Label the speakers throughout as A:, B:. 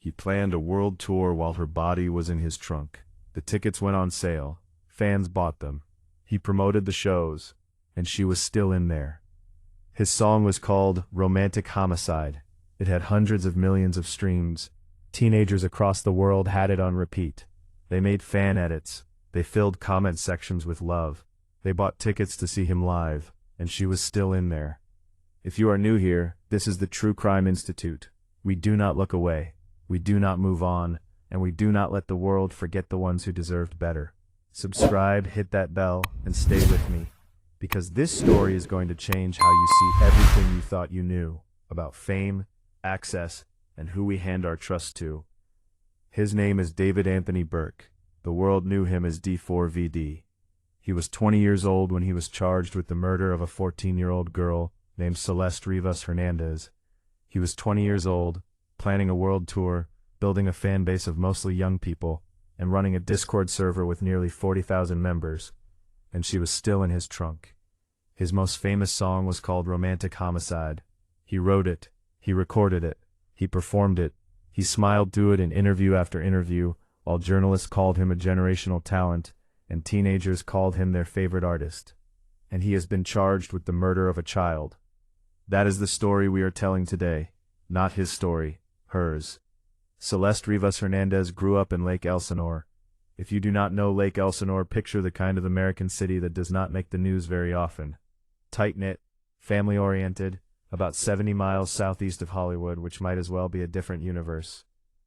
A: He planned a world tour while her body was in his trunk. The tickets went on sale. Fans bought them. He promoted the shows, and she was still in there. His song was called Romantic Homicide. It had hundreds of millions of streams. Teenagers across the world had it on repeat. They made fan edits. They filled comment sections with love. They bought tickets to see him live, and she was still in there. If you are new here, this is the True Crime Institute. We do not look away. We do not move on, and we do not let the world forget the ones who deserved better. Subscribe, hit that bell, and stay with me, because this story is going to change how you see everything you thought you knew about fame, access, and who we hand our trust to. His name is David Anthony Burke. The world knew him as D4VD. He was 20 years old when he was charged with the murder of a 14-year-old girl named Celeste Rivas Hernandez. He was 20 years old, planning a world tour, building a fan base of mostly young people, and running a Discord server with nearly 40,000 members. And she was still in his trunk. His most famous song was called Romantic Homicide. He wrote it. He recorded it. He performed it. He smiled through it in interview after interview, while journalists called him a generational talent, and teenagers called him their favorite artist. And he has been charged with the murder of a child. That is the story we are telling today. Not his story, hers. Celeste Rivas Hernandez grew up in Lake Elsinore. If you do not know Lake Elsinore, picture the kind of American city that does not make the news very often. Tight-knit, family-oriented, about 70 miles southeast of Hollywood, which might as well be a different universe.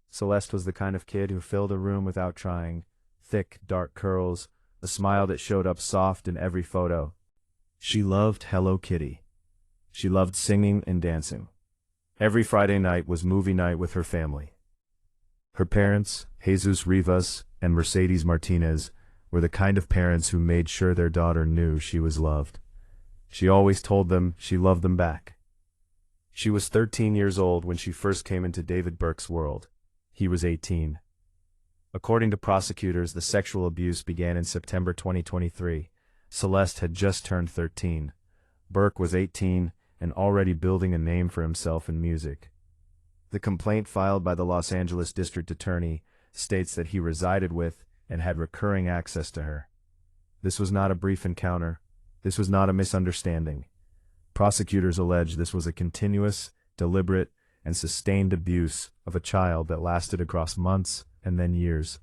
A: Celeste was the kind of kid who filled a room without trying. Thick, dark curls, a smile that showed up soft in every photo. She loved Hello Kitty. She loved singing and dancing. Every Friday night was movie night with her family. Her parents, Jesus Rivas and Mercedes Martinez, were the kind of parents who made sure their daughter knew she was loved. She always told them she loved them back. She was 13 years old when she first came into David Burke's world. He was 18. According to prosecutors, the sexual abuse began in September 2023. Celeste had just turned 13. Burke was 18 and already building a name for himself in music. The complaint filed by the Los Angeles District Attorney states that he resided with and had recurring access to her. This was not a brief encounter. This was not a misunderstanding. Prosecutors allege this was a continuous, deliberate, and sustained abuse of a child that lasted across months and then years.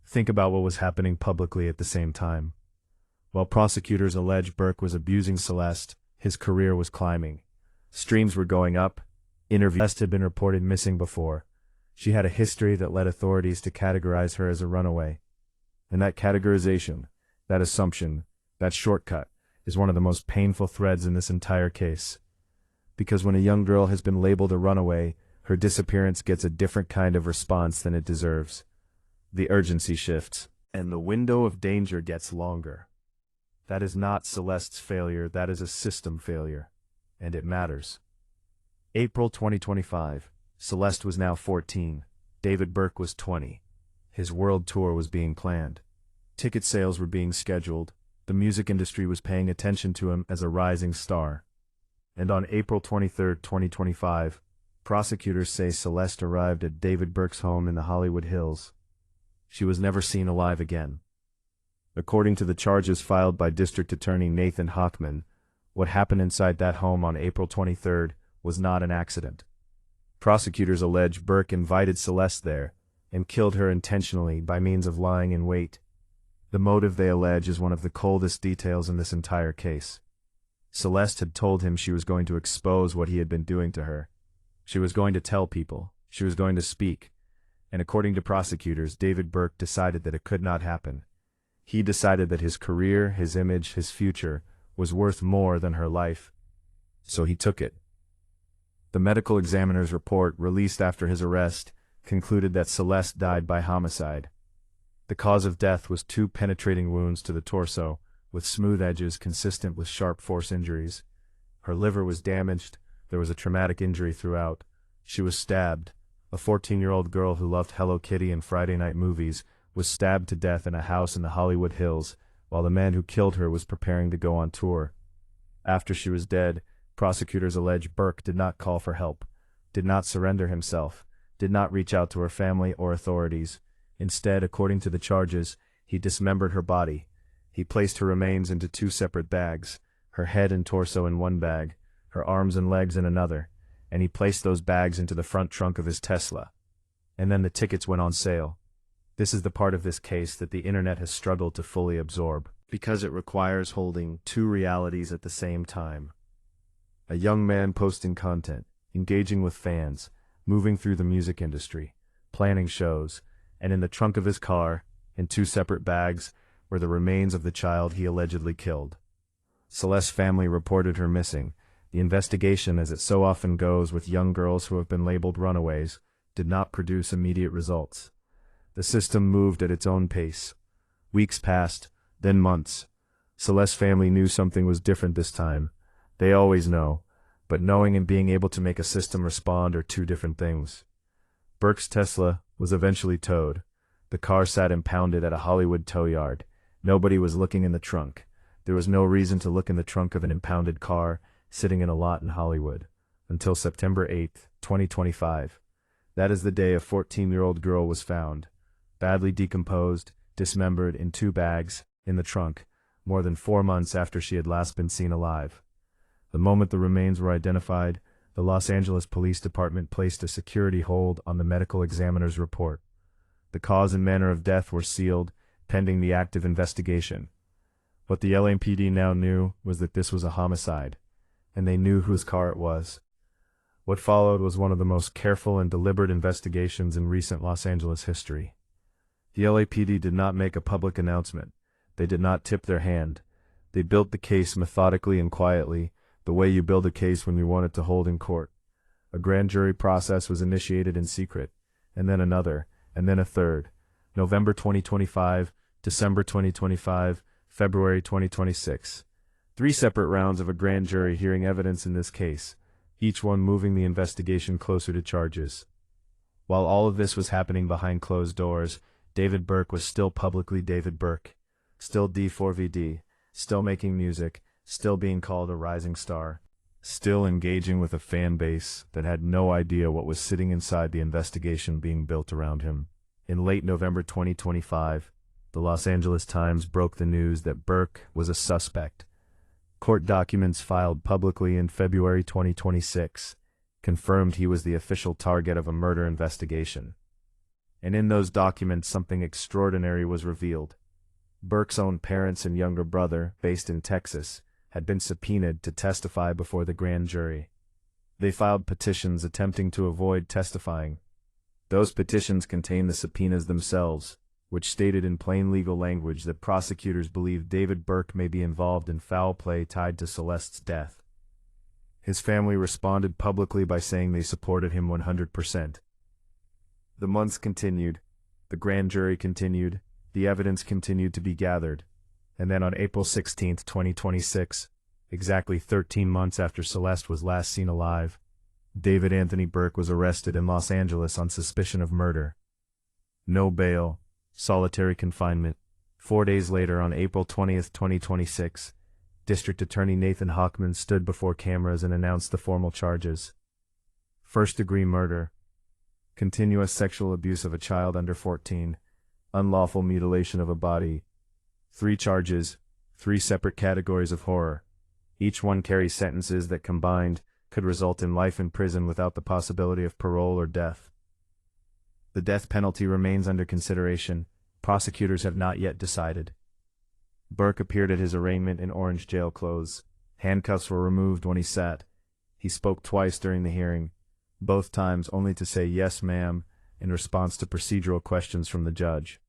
A: Think about what was happening publicly at the same time. While prosecutors allege Burke was abusing Celeste, his career was climbing. Streams were going up. Celeste had been reported missing before. She had a history that led authorities to categorize her as a runaway. And that categorization, that assumption, that shortcut, is one of the most painful threads in this entire case. Because when a young girl has been labeled a runaway, her disappearance gets a different kind of response than it deserves. The urgency shifts, and the window of danger gets longer. That is not Celeste's failure, that is a system failure. And it matters. April 2025. Celeste was now 14. David Burke was 20. His world tour was being planned. Ticket sales were being scheduled. The music industry was paying attention to him as a rising star. And on April 23, 2025, prosecutors say Celeste arrived at David Burke's home in the Hollywood Hills. She was never seen alive again. According to the charges filed by District Attorney Nathan Hochman, what happened inside that home on April 23 was not an accident. Prosecutors allege Burke invited Celeste there and killed her intentionally by means of lying in wait. The motive, they allege, is one of the coldest details in this entire case. Celeste had told him she was going to expose what he had been doing to her. She was going to tell people. She was going to speak. And according to prosecutors, David Burke decided that it could not happen. He decided that his career, his image, his future was worth more than her life. So he took it. The medical examiner's report, released after his arrest, concluded that Celeste died by homicide. The cause of death was 2 penetrating wounds to the torso, with smooth edges consistent with sharp force injuries. Her liver was damaged. There was a traumatic injury throughout. She was stabbed. A 14-year-old girl who loved Hello Kitty and Friday night movies was stabbed to death in a house in the Hollywood Hills, while the man who killed her was preparing to go on tour. After she was dead, prosecutors allege Burke did not call for help, did not surrender himself, did not reach out to her family or authorities. Instead, according to the charges, he dismembered her body. He placed her remains into two separate bags, her head and torso in one bag, her arms and legs in another, and he placed those bags into the front trunk of his Tesla. And then the tickets went on sale. This is the part of this case that the internet has struggled to fully absorb, because it requires holding two realities at the same time. A young man posting content, engaging with fans, moving through the music industry, planning shows, and in the trunk of his car, in two separate bags, were the remains of the child he allegedly killed. Celeste's family reported her missing. The investigation, as it so often goes with young girls who have been labeled runaways, did not produce immediate results. The system moved at its own pace. Weeks passed, then months. Celeste's family knew something was different this time. They always know, but knowing and being able to make a system respond are two different things. Burke's Tesla was eventually towed. The car sat impounded at a Hollywood tow yard. Nobody was looking in the trunk. There was no reason to look in the trunk of an impounded car sitting in a lot in Hollywood. Until September 8, 2025. That is the day a 14-year-old girl was found, badly decomposed, dismembered in two bags, in the trunk, more than 4 months after she had last been seen alive. The moment the remains were identified, the Los Angeles Police Department placed a security hold on the medical examiner's report. The cause and manner of death were sealed, pending the active investigation. What the LAPD now knew was that this was a homicide, and they knew whose car it was. What followed was one of the most careful and deliberate investigations in recent Los Angeles history. The LAPD did not make a public announcement. They did not tip their hand. They built the case methodically and quietly, the way you build a case when you want it to hold in court. A grand jury process was initiated in secret, and then another, and then a third. November 2025, December 2025, February 2026. 3 separate rounds of a grand jury hearing evidence in this case, each one moving the investigation closer to charges. While all of this was happening behind closed doors, David Burke was still publicly David Burke, still D4VD, still making music, still being called a rising star, still engaging with a fan base that had no idea what was sitting inside the investigation being built around him. In late November 2025, the Los Angeles Times broke the news that Burke was a suspect. Court documents filed publicly in February 2026 confirmed he was the official target of a murder investigation. And in those documents, something extraordinary was revealed. Burke's own parents and younger brother, based in Texas, had been subpoenaed to testify before the grand jury. They filed petitions attempting to avoid testifying. Those petitions contained the subpoenas themselves, which stated in plain legal language that prosecutors believe David Burke may be involved in foul play tied to Celeste's death. His family responded publicly by saying they supported him 100%. The months continued, the grand jury continued, the evidence continued to be gathered, and then on April 16, 2026, exactly 13 months after Celeste was last seen alive, David Anthony Burke was arrested in Los Angeles on suspicion of murder. No bail, solitary confinement. 4 days later, on April 20, 2026, District Attorney Nathan Hochman stood before cameras and announced the formal charges. First-degree murder, continuous sexual abuse of a child under 14, unlawful mutilation of a body. 3 charges, 3 separate categories of horror. Each one carries sentences that combined could result in life in prison without the possibility of parole or death. The death penalty remains under consideration. Prosecutors have not yet decided. Burke appeared at his arraignment in orange jail clothes. Handcuffs were removed when he sat. He spoke twice during the hearing, both times only to say "yes, ma'am" in response to procedural questions from the judge.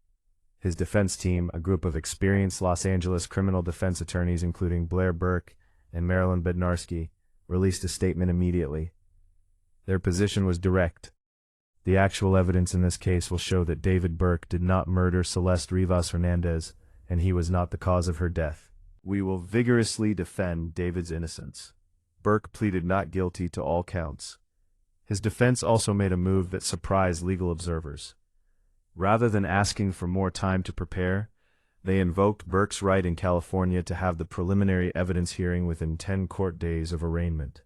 A: His defense team, a group of experienced Los Angeles criminal defense attorneys including Blair Burke and Marilyn Bednarski, released a statement immediately. Their position was direct. The actual evidence in this case will show that David Burke did not murder Celeste Rivas Hernandez, and he was not the cause of her death. We will vigorously defend David's innocence. Burke pleaded not guilty to all counts. His defense also made a move that surprised legal observers. Rather than asking for more time to prepare, they invoked Burke's right in California to have the preliminary evidence hearing within 10 court days of arraignment.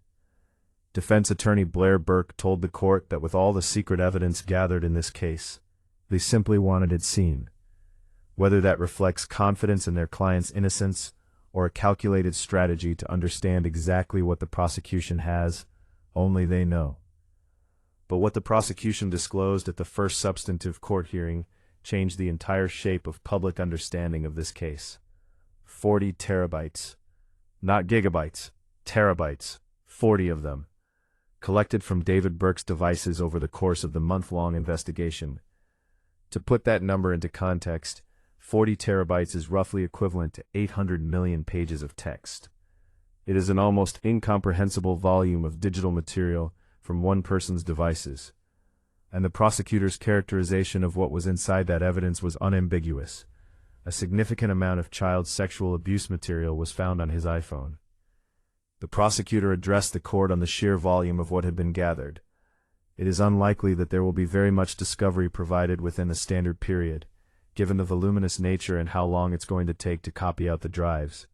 A: Defense attorney Blair Burke told the court that with all the secret evidence gathered in this case, they simply wanted it seen. Whether that reflects confidence in their client's innocence or a calculated strategy to understand exactly what the prosecution has, only they know. But what the prosecution disclosed at the first substantive court hearing changed the entire shape of public understanding of this case. 40 terabytes. Not gigabytes, terabytes, 40 of them, collected from David Burke's devices over the course of the month-long investigation. To put that number into context, 40 terabytes is roughly equivalent to 800 million pages of text. It is an almost incomprehensible volume of digital material from one person's devices. And the prosecutor's characterization of what was inside that evidence was unambiguous. A significant amount of child sexual abuse material was found on his iPhone. The prosecutor addressed the court on the sheer volume of what had been gathered. It is unlikely that there will be very much discovery provided within a standard period, given the voluminous nature and how long it's going to take to copy out the drives.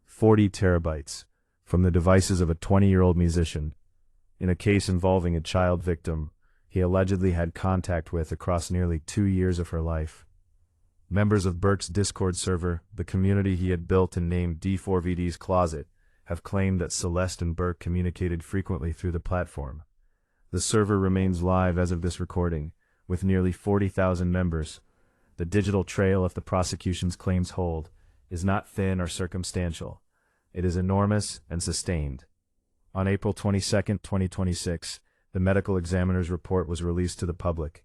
A: 40 terabytes, from the devices of a 20-year-old musician, in a case involving a child victim he allegedly had contact with across nearly 2 years of her life. Members of Burke's Discord server, the community he had built and named D4VD's Closet, have claimed that Celeste and Burke communicated frequently through the platform. The server remains live as of this recording, with nearly 40,000 members. The digital trail, if the prosecution's claims hold, is not thin or circumstantial. It is enormous and sustained. On April 22, 2026, the medical examiner's report was released to the public.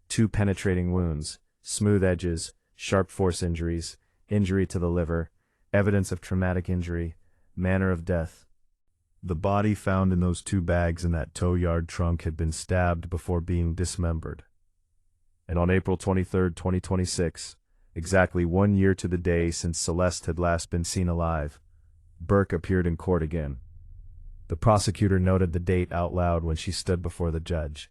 A: 2 penetrating wounds, smooth edges, sharp force injuries, injury to the liver, evidence of traumatic injury, manner of death. The body found in those 2 bags in that tow yard trunk had been stabbed before being dismembered. And on April 23, 2026, exactly 1 year to the day since Celeste had last been seen alive, Burke appeared in court again. The prosecutor noted the date out loud when she stood before the judge.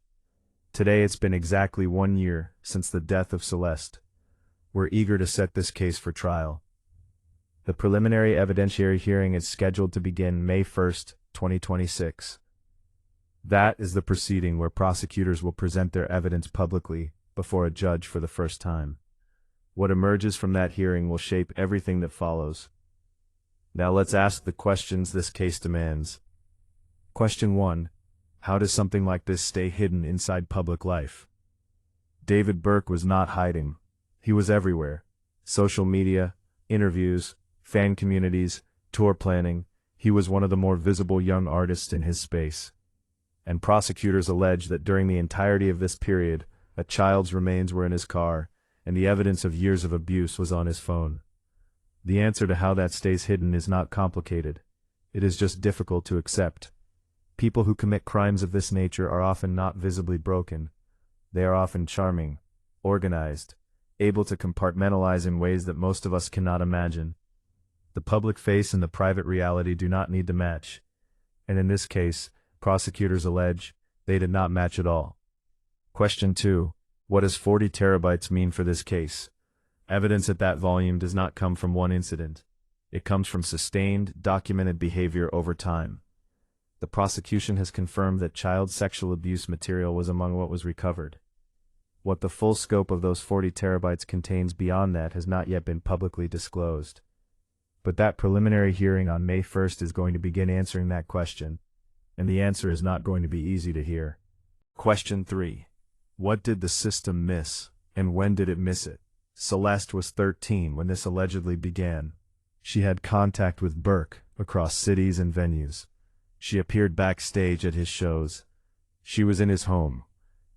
A: Today it's been exactly 1 year since the death of Celeste. We're eager to set this case for trial. The preliminary evidentiary hearing is scheduled to begin May 1, 2026. That is the proceeding where prosecutors will present their evidence publicly before a judge for the first time. What emerges from that hearing will shape everything that follows. Now let's ask the questions this case demands. Question 1. How does something like this stay hidden inside public life? David Burke was not hiding. He was everywhere. Social media, interviews, fan communities, tour planning. He was one of the more visible young artists in his space. And prosecutors allege that during the entirety of this period, a child's remains were in his car, and the evidence of years of abuse was on his phone. The answer to how that stays hidden is not complicated. It is just difficult to accept. People who commit crimes of this nature are often not visibly broken. They are often charming, organized, able to compartmentalize in ways that most of us cannot imagine. The public face and the private reality do not need to match. And in this case, prosecutors allege they did not match at all. Question 2. What does 40 terabytes mean for this case? Evidence at that volume does not come from one incident. It comes from sustained, documented behavior over time. The prosecution has confirmed that child sexual abuse material was among what was recovered. What the full scope of those 40 terabytes contains beyond that has not yet been publicly disclosed. But that preliminary hearing on May 1st is going to begin answering that question, and the answer is not going to be easy to hear. Question 3. What did the system miss, and when did it miss it? Celeste was 13 when this allegedly began. She had contact with Burke across cities and venues. She appeared backstage at his shows. She was in his home.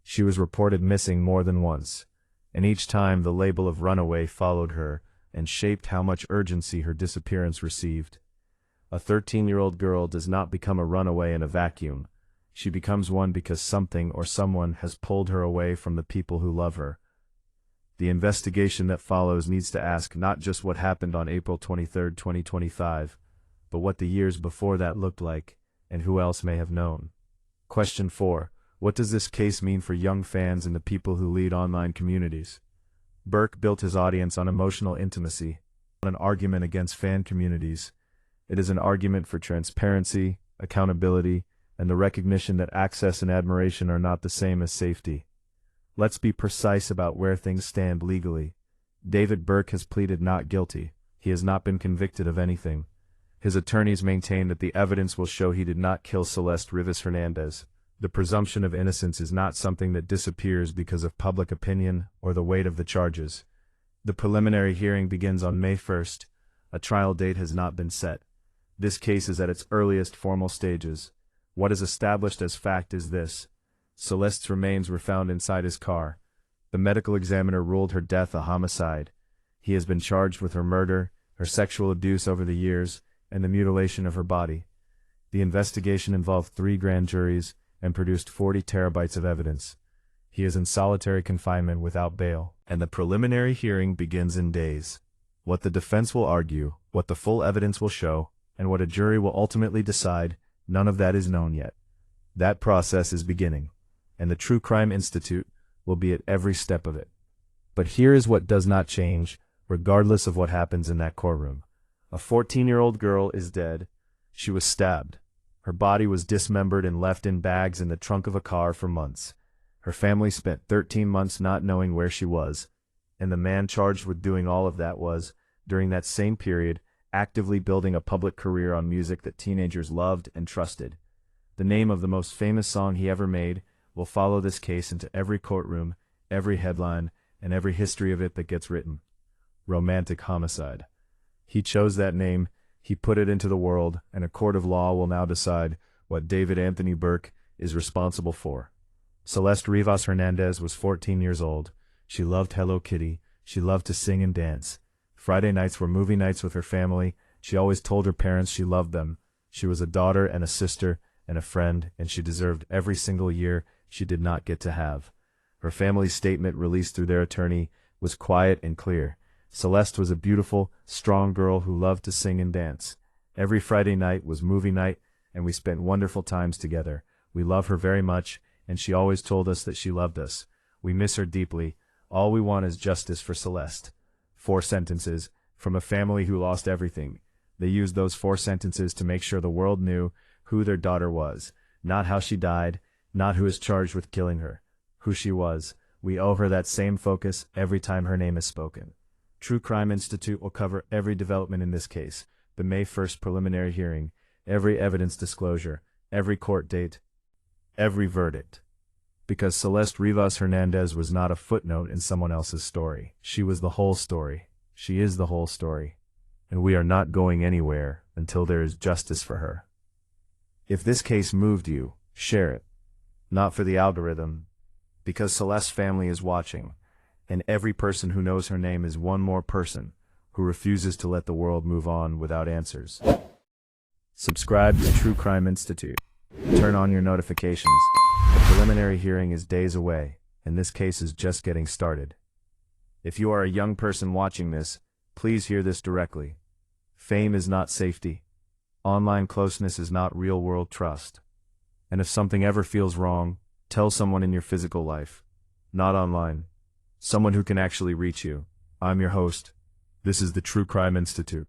A: She was reported missing more than once, and each time the label of runaway followed her and shaped how much urgency her disappearance received. A 13-year-old girl does not become a runaway in a vacuum. She becomes one because something or someone has pulled her away from the people who love her. The investigation that follows needs to ask not just what happened on April 23, 2025, but what the years before that looked like, and who else may have known. Question 4. What does this case mean for young fans and the people who lead online communities? Burke built his audience on emotional intimacy, not an argument against fan communities. It is an argument for transparency, accountability, and the recognition that access and admiration are not the same as safety. Let's be precise about where things stand legally. David Burke has pleaded not guilty. He has not been convicted of anything. His attorneys maintain that the evidence will show he did not kill Celeste Rivas Hernandez. The presumption of innocence is not something that disappears because of public opinion or the weight of the charges. The preliminary hearing begins on May 1st. A trial date has not been set. This case is at its earliest formal stages. What is established as fact is this: Celeste's remains were found inside his car. The medical examiner ruled her death a homicide. He has been charged with her murder, her sexual abuse over the years, and the mutilation of her body. The investigation involved 3 grand juries and produced 40 terabytes of evidence. He is in solitary confinement without bail, and the preliminary hearing begins in days. What the defense will argue, what the full evidence will show, and what a jury will ultimately decide, none of that is known yet. That process is beginning, and the True Crime Institute will be at every step of it. But here is what does not change, regardless of what happens in that courtroom. A 14-year-old girl is dead. She was stabbed. Her body was dismembered and left in bags in the trunk of a car for months. Her family spent 13 months not knowing where she was, and the man charged with doing all of that was, during that same period, actively building a public career on music that teenagers loved and trusted. The name of the most famous song he ever made will follow this case into every courtroom, every headline, and every history of it that gets written. Romantic homicide. He chose that name, he put it into the world, and a court of law will now decide what David Anthony Burke is responsible for. Celeste Rivas Hernandez was 14 years old. She loved Hello Kitty. She loved to sing and dance. Friday nights were movie nights with her family. She always told her parents she loved them. She was a daughter and a sister and a friend, and she deserved every single year she did not get to have. Her family's statement, released through their attorney, was quiet and clear. Celeste was a beautiful, strong girl who loved to sing and dance. Every Friday night was movie night, and we spent wonderful times together. We love her very much, and she always told us that she loved us. We miss her deeply. All we want is justice for Celeste. 4 sentences, from a family who lost everything. They used those 4 sentences to make sure the world knew who their daughter was, not how she died, not who is charged with killing her, who she was. We owe her that same focus every time her name is spoken. True Crime Institute will cover every development in this case, the May 1st preliminary hearing, every evidence disclosure, every court date, every verdict. Because Celeste Rivas Hernandez was not a footnote in someone else's story. She was the whole story. She is the whole story. And we are not going anywhere until there is justice for her. If this case moved you, share it. Not for the algorithm, because Celeste's family is watching, and every person who knows her name is one more person who refuses to let the world move on without answers. Subscribe to True Crime Institute. Turn on your notifications. The preliminary hearing is days away, and this case is just getting started. If you are a young person watching this, please hear this directly. Fame is not safety. Online closeness is not real-world trust. And if something ever feels wrong, tell someone in your physical life. Not online. Someone who can actually reach you. I'm your host. This is the True Crime Institute.